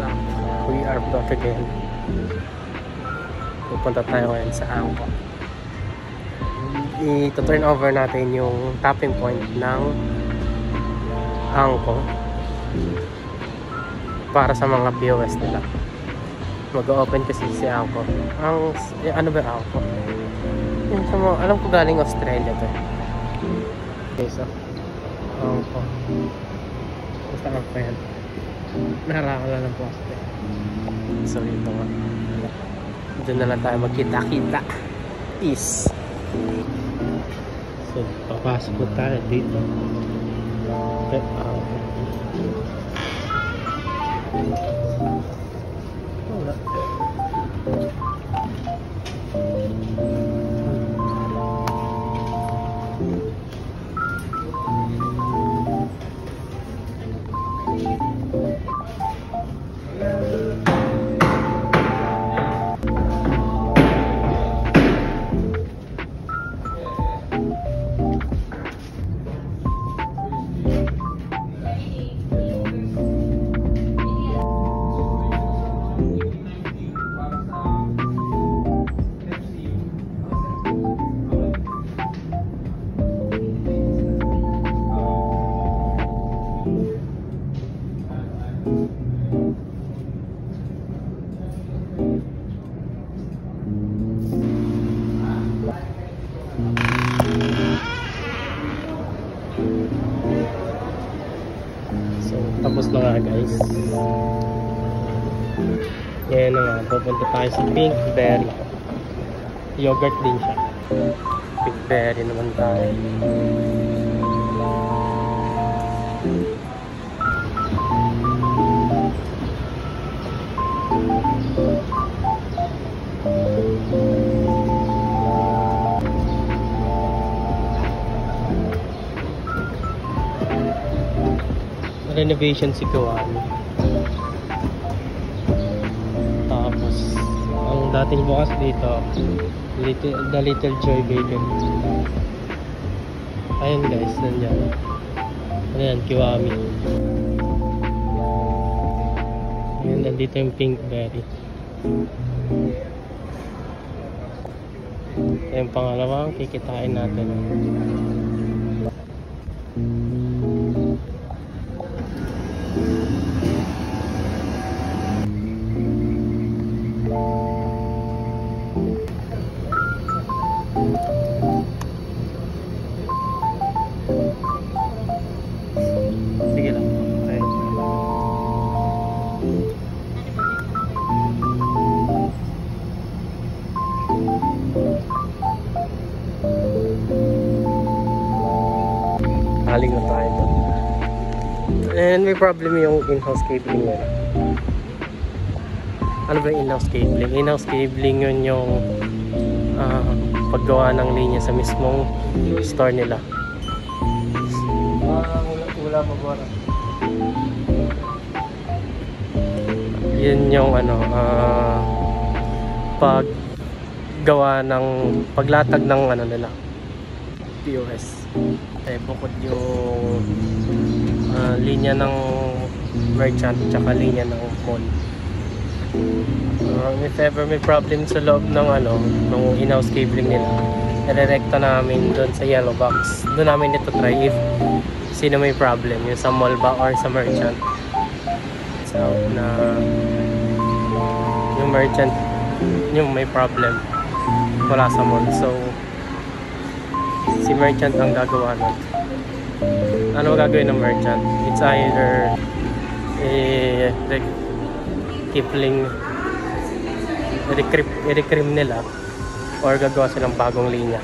up? We are back again. Pupunta tayo ngayon sa Angko. I-turn over natin yung tapping point ng Angko para sa mga POS nila. Mag-open kasi si Angko. Ano ba Angko? Yung sa mga, alam ko galing Australia to. Okay, so Angko. Basta Angko yan. Narakala ng poste. So ito nga. Doon na lang tayo magkita-kita. Peace. So papasok po tayo dito. Okay. Wala. Tapos na nga guys. Yan na nga. Pupunta tayo sa Pinkberry. Yogurt din siya. Pinkberry naman tayo. Renovation si Kiwami. Tapos ang dating bukas dito The Little Joy Bakery. Ayun guys, nandiyan. Ayan, Kiwami. Ayan, nandito yung Pinkberry. Ayan, pangalawang kikitain natin. Sige lang. Okay. Haling na tayo doon. And may problem yung in-house cabling yun. Ano ba yung in-house cabling? In-house cabling yun yung paggawa ng linya sa mismong store nila. Wala pa ba? Yun yung paggawa ng paglatag ng nila POS. Bukod yung linya ng merchant tsaka linya ng mall. If ever may problem sa loob ng ng in-house cabling nila, nire-recta namin doon sa yellow box. Doon namin ito try if sino may problem, yung sa mall ba or sa merchant. So na yung merchant yung may problem wala sa mall, so si merchant ang gagawa nun. Ano gagawin ng merchant? It's either Kipling i-recrim nila or gagawa silang bagong linya.